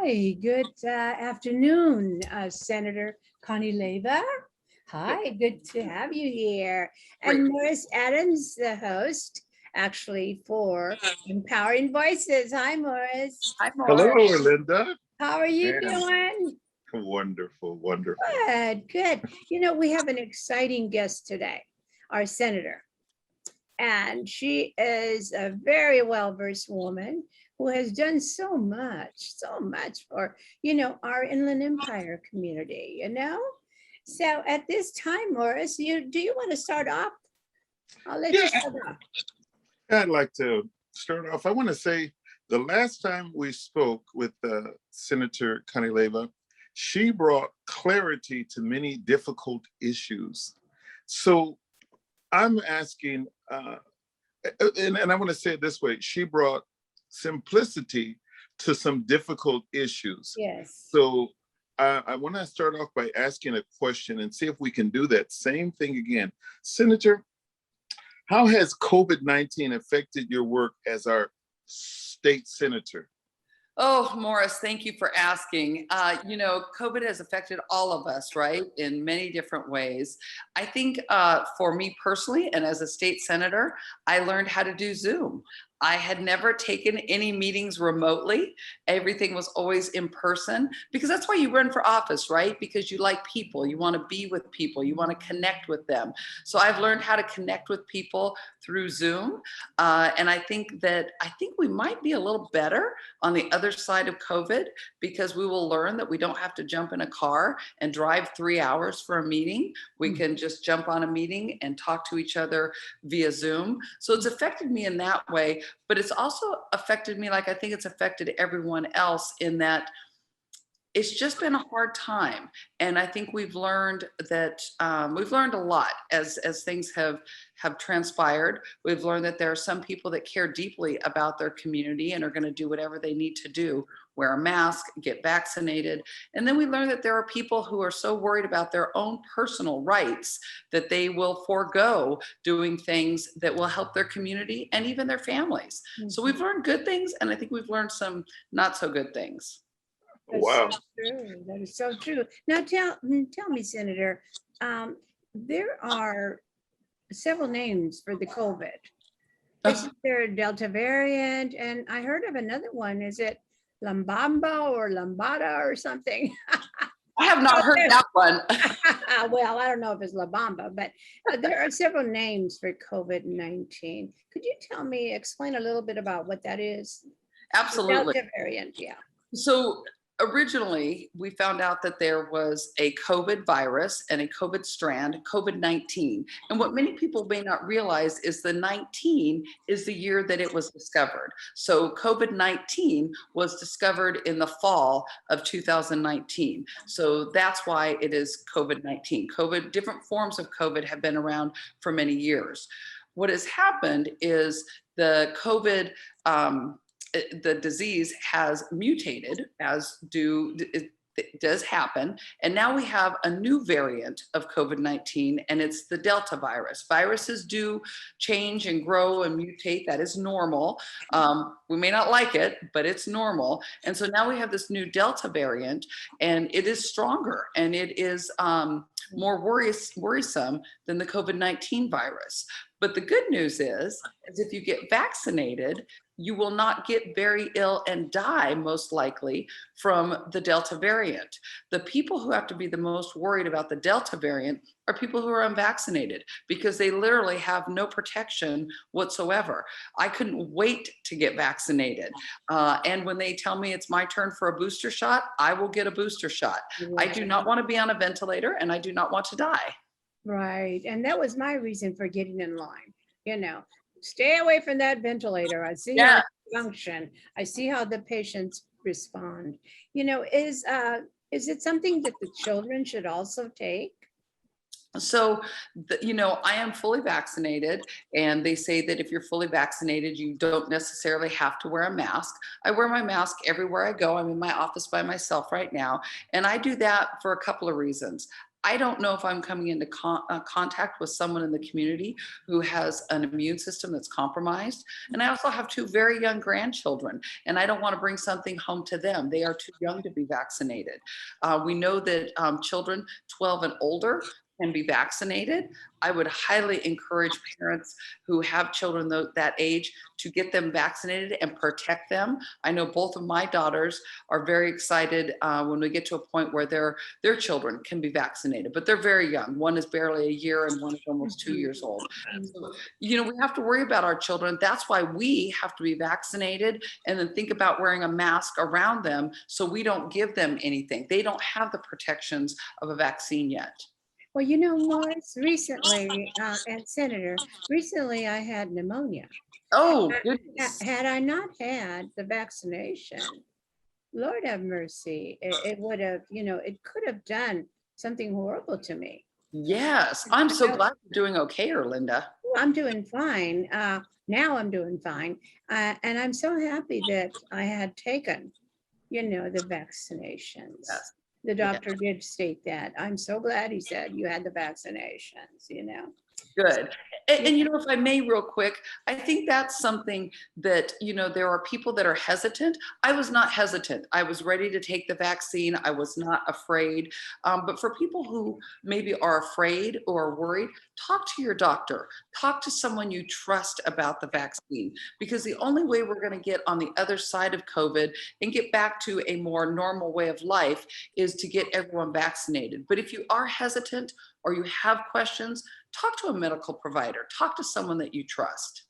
Hi, good afternoon, Senator Connie Leyva. Hi, good to have you here. Great. And Morris Adams, the host, actually, for Empowering Voices. Hi, Morris. Hi, Hello, Morris. Linda. How are you And doing? wonderful, wonderful. Good, good. You know, we have an exciting guest today, our senator. And she is a very well-versed woman who has done so much for, our Inland Empire community, So at this time, Morris, do you want to start off? I'll let you Yeah, start off. I'd like to start off. I want to say the last time we spoke with Senator Connie Leyva, she brought clarity to many difficult issues. So I'm asking, and I want to say it this way, she brought simplicity to some difficult issues. Yes. So I want to start off by asking a question and see if we can do that same thing again. Senator, how has COVID-19 affected your work as our state senator? Oh, Morris, thank you for asking. COVID has affected all of us, right, in many different ways. I think for me personally, and as a state senator, I learned how to do Zoom. I had never taken any meetings remotely. Everything was always in person because that's why you run for office, right? Because you like people, you want to be with people, you want to connect with them. So I've learned how to connect with people through Zoom. And I think we might be a little better on the other side of COVID because we will learn that we don't have to jump in a car and drive 3 hours for a meeting. We can just jump on a meeting and talk to each other via Zoom. So it's affected me in that way. But it's also affected me like I think it's affected everyone else in that it's just been a hard time. And I think we've learned that we've learned a lot as things have transpired. We've learned that there are some people that care deeply about their community and are going to do whatever they need to do, wear a mask, get vaccinated. And then we learned that there are people who are so worried about their own personal rights that they will forego doing things that will help their community and even their families. So we've learned good things, and I think we've learned some not so good things. That's Wow. so true. That is so true. Now tell me, Senator, there are several names for the COVID. Isn't there a Delta variant? And I heard of another one. Is it Lambamba or Lambada or something? I have not heard that one. Well, I don't know if it's La Bamba, but there are several names for COVID-19. Could you explain a little bit about what that is? Absolutely. Delta variant, yeah. So originally, we found out that there was a COVID virus and a COVID strand, COVID-19. And what many people may not realize is the 19 is the year that it was discovered. So COVID-19 was discovered in the fall of 2019. So that's why it is COVID-19. COVID, different forms of COVID have been around for many years. What has happened is the COVID, the disease has mutated, it does happen. And now we have a new variant of COVID-19, and it's the Delta virus. Viruses do change and grow and mutate. That is normal. We may not like it, but it's normal. And so now we have this new Delta variant, and it is stronger, and it is more worrisome than the COVID-19 virus. But the good news is if you get vaccinated, you will not get very ill and die, most likely, from the Delta variant. The people who have to be the most worried about the Delta variant are people who are unvaccinated because they literally have no protection whatsoever. I couldn't wait to get vaccinated. And when they tell me it's my turn for a booster shot, I will get a booster shot. I do not want to be on a ventilator, and I do not want to die. Right. And that was my reason for getting in line. Stay away from that ventilator. I see how it function. I see how the patients respond. Is it something that the children should also take? So, I am fully vaccinated, and they say that if you're fully vaccinated, you don't necessarily have to wear a mask. I wear my mask everywhere I go. I'm in my office by myself right now, and I do that for a couple of reasons. I don't know if I'm coming into contact with someone in the community who has an immune system that's compromised. And I also have two very young grandchildren, and I don't want to bring something home to them. They are too young to be vaccinated. We know that children 12 and older can be vaccinated. I would highly encourage parents who have children that age to get them vaccinated and protect them. I know both of my daughters are very excited when we get to a point where their children can be vaccinated, but they're very young. One is barely a year and one is almost 2 years old. So, we have to worry about our children. That's why we have to be vaccinated and then think about wearing a mask around them so we don't give them anything. They don't have the protections of a vaccine yet. Well, Morris, recently, and Senator, recently I had pneumonia. Oh, goodness. Had I not had the vaccination, Lord have mercy, it would have, it could have done something horrible to me. Yes, I'm so glad you're doing okay, Erlinda. I'm doing fine. Now I'm doing fine. And I'm so happy that I had taken, the vaccinations. Yes. The doctor did state that. I'm so glad he said you had the vaccinations. Good. And if I may real quick, I think that's something that, there are people that are hesitant. I was not hesitant. I was ready to take the vaccine. I was not afraid. But for people who maybe are afraid or worried, talk to your doctor. Talk to someone you trust about the vaccine, because the only way we're going to get on the other side of COVID and get back to a more normal way of life is to get everyone vaccinated. But if you are hesitant or you have questions, talk to a medical provider, talk to someone that you trust.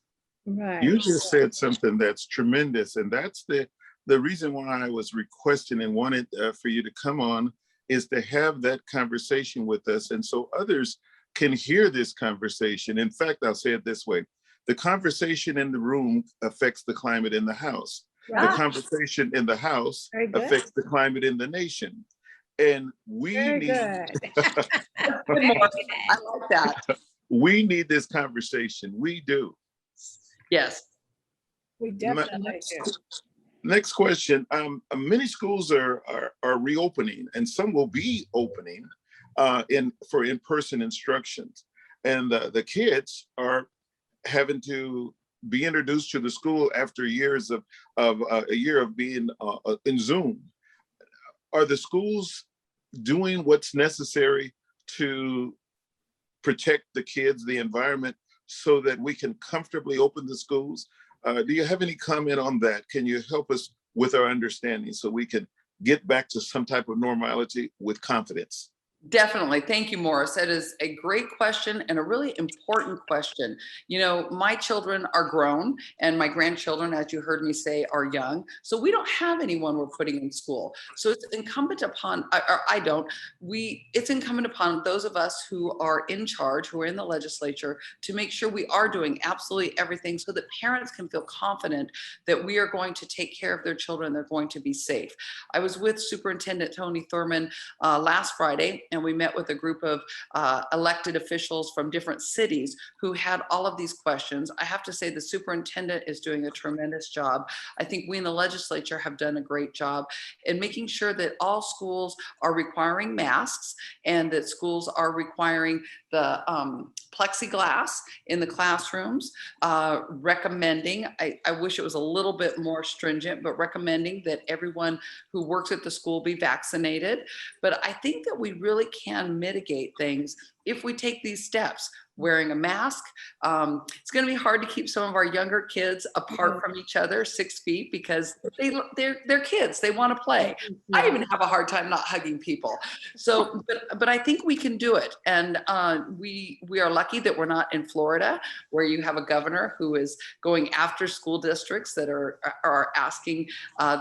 Right. You just said something that's tremendous. And that's the reason why I was requesting and wanted for you to come on, is to have that conversation with us. And so others can hear this conversation. In fact, I'll say it this way. The conversation in the room affects the climate in the house. Right. The conversation in the house Very good. affects the climate in the nation. And we Very need good. I like that. we need this conversation. We do. Yes. We definitely do. Next question. Many schools are reopening, and some will be opening for in-person instructions. And the kids are having to be introduced to the school after years of a year of being in Zoom. Are the schools doing what's necessary to protect the kids, the environment, so that we can comfortably open the schools? Do you have any comment on that? Can you help us with our understanding so we can get back to some type of normality with confidence? Definitely. Thank you, Morris. That is a great question and a really important question. My children are grown and my grandchildren, as you heard me say, are young. So we don't have anyone we're putting in school. So it's incumbent upon, it's incumbent upon those of us who are in charge, who are in the legislature, to make sure we are doing absolutely everything so that parents can feel confident that we are going to take care of their children. They're going to be safe. I was with Superintendent Tony Thurman last Friday, and we met with a group of elected officials from different cities who had all of these questions. I have to say the superintendent is doing a tremendous job. I think we in the legislature have done a great job in making sure that all schools are requiring masks and that schools are requiring the plexiglass in the classrooms, recommending, I wish it was a little bit more stringent, but recommending that everyone who works at the school be vaccinated. But I think that we really can mitigate things if we take these steps. Wearing a mask. It's going to be hard to keep some of our younger kids apart from each other 6 feet because they're kids. They want to play. I even have a hard time not hugging people. So, but I think we can do it. And we are lucky that we're not in Florida, where you have a governor who is going after school districts that are asking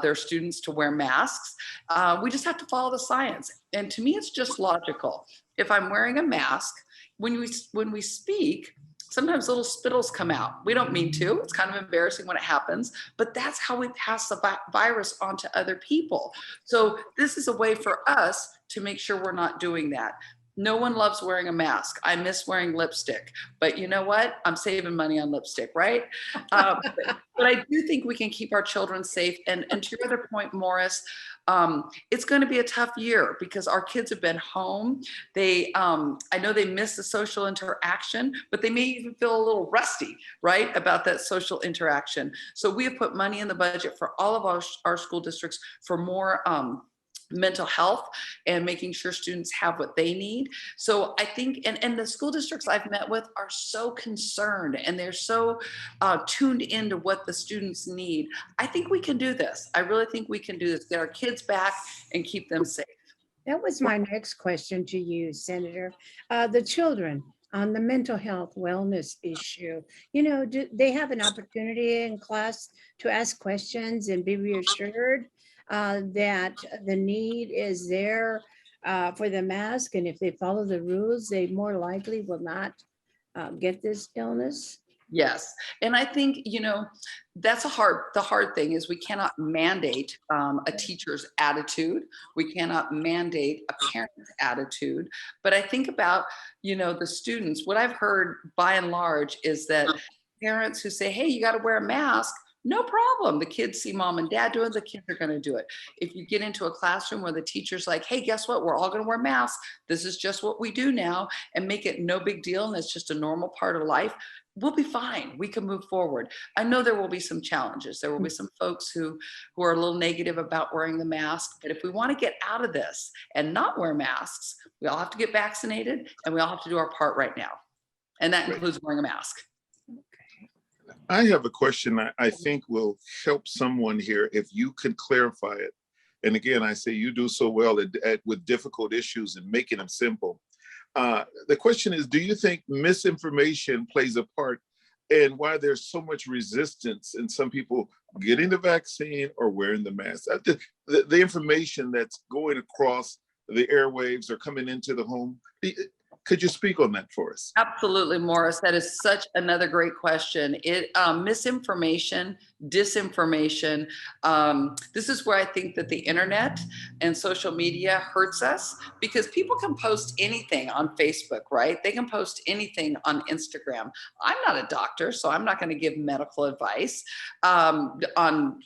their students to wear masks. We just have to follow the science. And to me, it's just logical. If I'm wearing a mask, when we speak, sometimes little spittles come out. We don't mean to. It's kind of embarrassing when it happens, but that's how we pass the virus on to other people. So this is a way for us to make sure we're not doing that. No one loves wearing a mask. I miss wearing lipstick, but you know what? I'm saving money on lipstick, right? But I do think we can keep our children safe. And to your other point, Morris, it's going to be a tough year because our kids have been home. I know they miss the social interaction, but they may even feel a little rusty, right, about that social interaction. So we have put money in the budget for all of our school districts for more mental health and making sure students have what they need. So I think, and the school districts I've met with are so concerned and they're so tuned into what the students need. I think we can do this. I really think we can do this, get our kids back and keep them safe. That was my next question to you, Senator. The children on the mental health wellness issue, do they have an opportunity in class to ask questions and be reassured that the need is there for the mask? And if they follow the rules, they more likely will not get this illness? Yes. And I think, that's the hard thing is we cannot mandate a teacher's attitude. We cannot mandate a parent's attitude. But I think about, the students, what I've heard by and large is that parents who say, hey, you got to wear a mask, no problem. The kids see mom and dad do it, the kids are going to do it. If you get into a classroom where the teacher's like, hey, guess what? We're all going to wear masks. This is just what we do now, and make it no big deal. And it's just a normal part of life. We'll be fine. We can move forward. I know there will be some challenges. There will be some folks who are a little negative about wearing the mask. But if we want to get out of this and not wear masks, we all have to get vaccinated and we all have to do our part right now. And that includes wearing a mask. I have a question I think will help someone here if you could clarify it. And again, I say you do so well with difficult issues and making them simple. The question is, do you think misinformation plays a part in why there's so much resistance in some people getting the vaccine or wearing the mask? The information that's going across the airwaves or coming into the home, could you speak on that for us? Absolutely, Morris. That is such another great question. Misinformation, disinformation. This is where I think that the internet and social media hurts us because people can post anything on Facebook, right? They can post anything on Instagram. I'm not a doctor, so I'm not going to give medical advice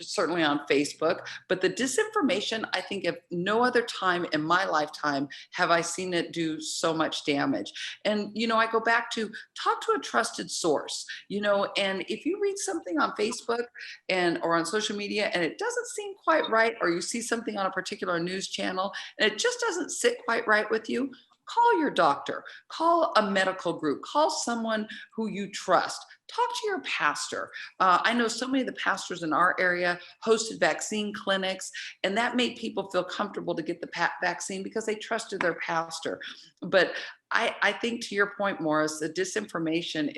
certainly on Facebook. But the disinformation, I think, at no other time in my lifetime have I seen it do so much damage. And, I go back to talk to a trusted source, and if you read something on Facebook or on social media and it doesn't seem quite right, or you see something on a particular news channel and it just doesn't sit quite right with you, call your doctor, call a medical group, call someone who you trust. Talk to your pastor. I know so many of the pastors in our area hosted vaccine clinics, and that made people feel comfortable to get the vaccine because they trusted their pastor. But I think, to your point, Morris, the disinformation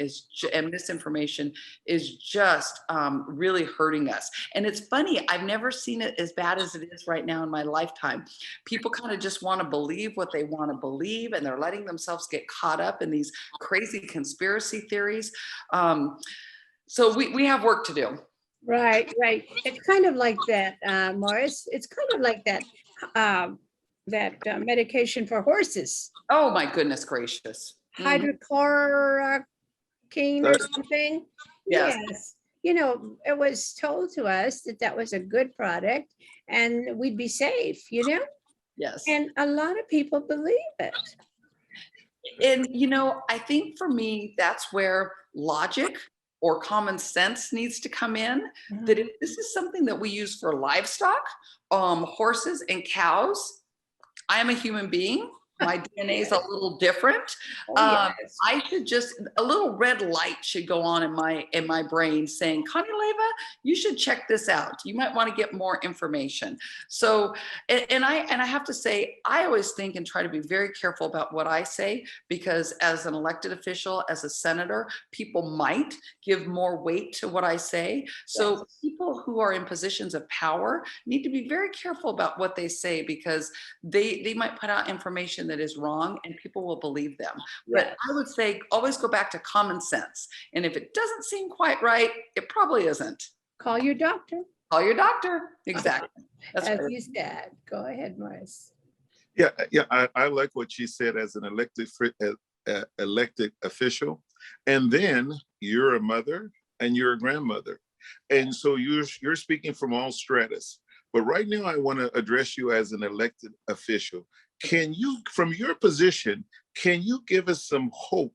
and misinformation is just really hurting us. And it's funny, I've never seen it as bad as it is right now in my lifetime. People kind of just want to believe what they want to believe, and they're letting themselves get caught up in these crazy conspiracy theories. So we have work to do. Right. It's kind of like that, Morris. It's kind of like that medication for horses, Oh my goodness gracious. hydrochloroquine or something. Yes. Yes. It was told to us that was a good product and we'd be safe, Yes. and a lot of people believe it. And, I think for me, that's where logic or common sense needs to come in. That if this is something that we use for livestock, horses and cows, I am a human being. My DNA is a little different. Yes. I should a little red light should go on in my brain saying, Connie Leyva, you should check this out. You might want to get more information. So, and I have to say, I always think and try to be very careful about what I say, because as an elected official, as a senator, people might give more weight to what I say. So people who are in positions of power need to be very careful about what they say, because they might put out information that is wrong and people will believe them. But I would say always go back to common sense. And if it doesn't seem quite right, it probably isn't. Call your doctor. Call your doctor. Exactly. That's As right. you said. Go ahead, Morris. Yeah, yeah, I like what she said as an elected official, and then you're a mother and you're a grandmother, and so you're speaking from all stratus. But right now, I want to address you as an elected official. Can you, from your position, can you give us some hope?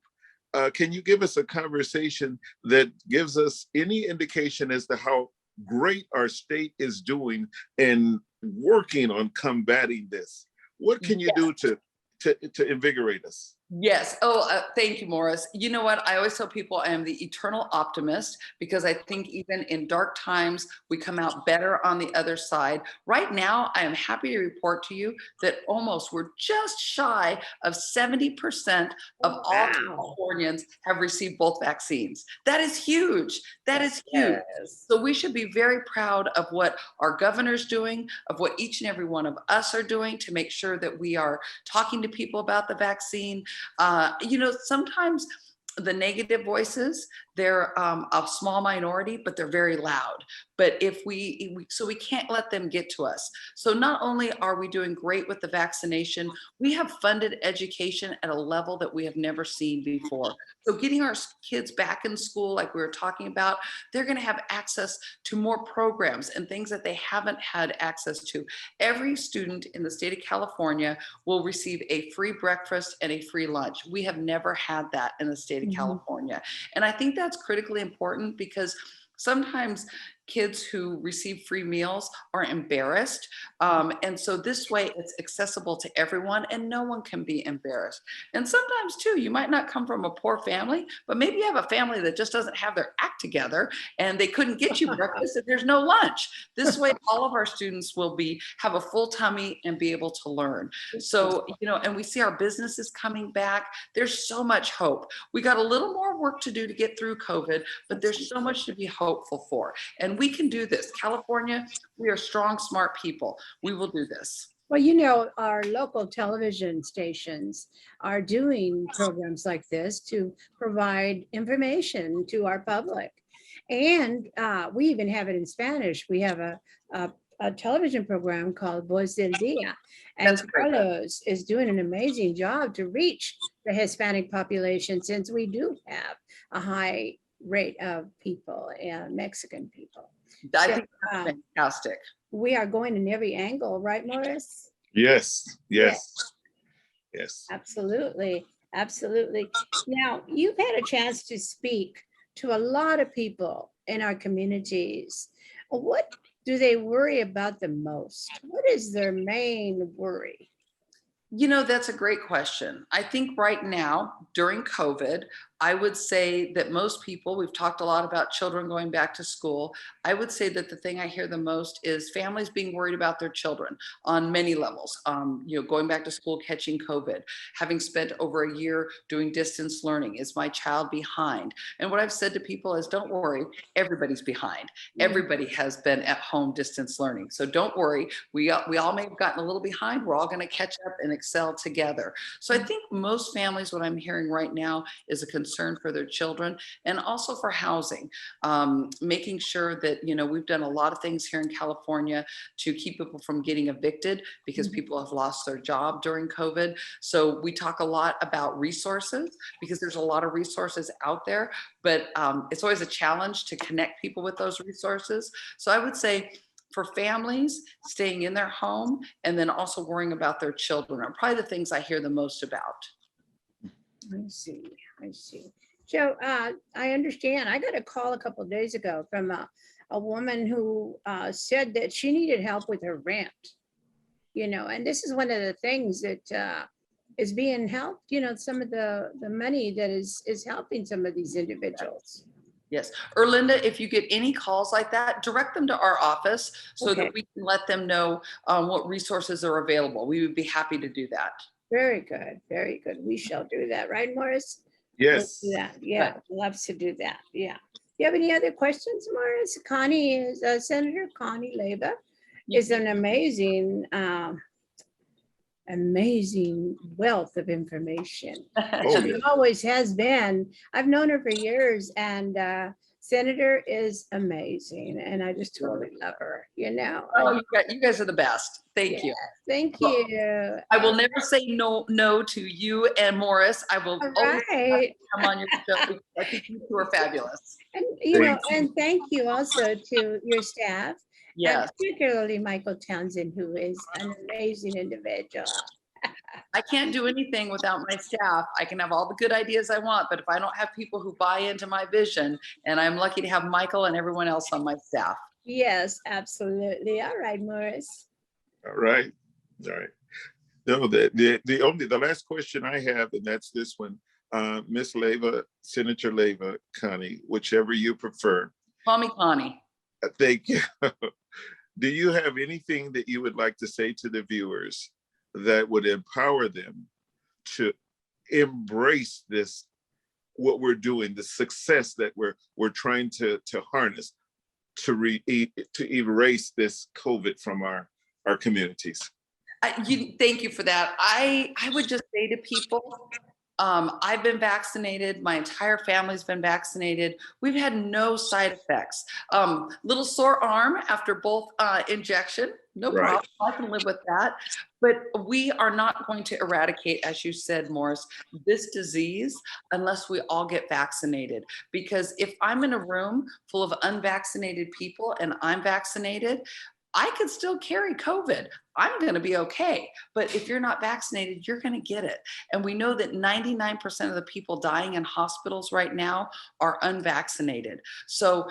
Can you give us a conversation that gives us any indication as to how great our state is doing in working on combating this? What can you do to invigorate us? Yes. Oh, thank you, Morris. You know what? I always tell people I am the eternal optimist because I think even in dark times, we come out better on the other side. Right now, I am happy to report to you that we're just shy of 70% of all Wow. Californians have received both vaccines. That is huge. That is huge. Yes. So we should be very proud of what our governor's doing, of what each and every one of us are doing to make sure that we are talking to people about the vaccine. Sometimes the negative voices, they're a small minority, but they're very loud. But if so we can't let them get to us. So not only are we doing great with the vaccination, we have funded education at a level that we have never seen before. So getting our kids back in school, like we were talking about, they're going to have access to more programs and things that they haven't had access to. Every student in the state of California will receive a free breakfast and a free lunch. We have never had that in the state of California. And I think that's critically important because sometimes kids who receive free meals are embarrassed. And so this way it's accessible to everyone and no one can be embarrassed. And sometimes too, you might not come from a poor family, but maybe you have a family that just doesn't have their act together and they couldn't get you breakfast if there's no lunch. This way, all of our students will have a full tummy and be able to learn. So, and we see our businesses coming back. There's so much hope. We got a little more work to do to get through COVID, but there's so much to be hopeful for. And we can do this. California, we are strong, smart people. We will do this. Well, our local television stations are doing programs like this to provide information to our public. And we even have it in Spanish. We have a television program called Voz del Dia. And That's great. Carlos is doing an amazing job to reach the Hispanic population since we do have a high rate of people, Mexican people. I think that's fantastic. We are going in every angle, right, Morris? Yes, yes, yes. Absolutely, absolutely. Now, you've had a chance to speak to a lot of people in our communities. What do they worry about the most? What is their main worry? That's a great question. I think right now, during COVID, I would say that most people, we've talked a lot about children going back to school. I would say that the thing I hear the most is families being worried about their children on many levels. Going back to school, catching COVID, having spent over a year doing distance learning. Is my child behind? And what I've said to people is, don't worry, everybody's behind. Everybody has been at home distance learning. So don't worry. We all may have gotten a little behind. We're all going to catch up and excel together. So I think most families, what I'm hearing right now is a concern for their children and also for housing, making sure that, we've done a lot of things here in California to keep people from getting evicted because people have lost their job during COVID. So we talk a lot about resources because there's a lot of resources out there, but it's always a challenge to connect people with those resources. So I would say for families, staying in their home and then also worrying about their children are probably the things I hear the most about. I see. So I understand. I got a call a couple of days ago from a woman who said that she needed help with her rent, and this is one of the things that is being helped, some of the money that is helping some of these individuals. Yes. Erlinda, if you get any calls like that, direct them to our office so that we can let them know what resources are available. We would be happy to do that. Very good. Very good. We shall do that. Right, Morris? Yes. We'll do that. Yeah. Loves to do that. Yeah. Do you have any other questions, Morris? Connie is Senator Connie Leyva is an amazing wealth of information. Oh, She yeah. always has been. I've known her for years, and Senator is amazing, and I just totally love her, you know. Oh, you guys are the best. Thank you. Thank Well, you. I will never say no to you and Morris. I will All always right. come on your show because I think you two are fabulous. And, you know, Thank you. and thank you also to your staff, and Yes. particularly Michael Townsend, who is an amazing individual. I can't do anything without my staff. I can have all the good ideas I want, but if I don't have people who buy into my vision, and I'm lucky to have Michael and everyone else on my staff. Yes, absolutely. All right, Morris. All right. All right. No, the last question I have, and that's this one, Miss Leyva, Senator Leyva, Connie, whichever you prefer. Call me Connie. Thank you. Do you have anything that you would like to say to the viewers that would empower them to embrace this, what we're doing, the success that we're trying to harness to erase this COVID from our communities? Thank you for that. I would just say to people, I've been vaccinated. My entire family's been vaccinated. We've had no side effects. Little sore arm after both injection. No Right. problem. I can live with that. But we are not going to eradicate, as you said, Morris, this disease unless we all get vaccinated. Because if I'm in a room full of unvaccinated people and I'm vaccinated, I could still carry COVID. I'm going to be okay. But if you're not vaccinated, you're going to get it. And we know that 99% of the people dying in hospitals right now are unvaccinated. So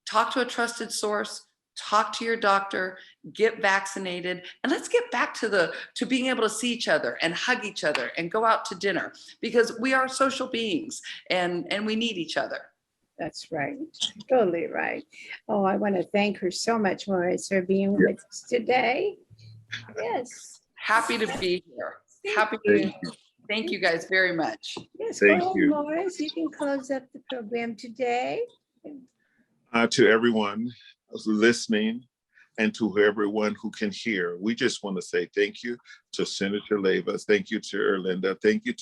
talk to a trusted source, talk to your doctor, get vaccinated, and let's get back to being able to see each other and hug each other and go out to dinner, because we are social beings and we need each other. That's right. Totally right. Oh, I want to thank her so much, Morris, for being with us today. Yes. Happy to be here. Happy to be here. Thank you guys very much. Yes, Thank go ahead, you. Morris. You can close up the program today. To everyone listening and to everyone who can hear, we just want to say thank you to Senator Leyva. Thank you to Erlinda. Thank you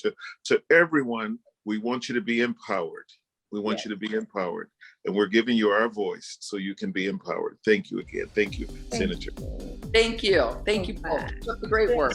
to everyone. We want you to be empowered. We want you to be empowered. And we're giving you our voice so you can be empowered. Thank you again. Thank you, Senator. Thank you. Thank you both. That's the great work.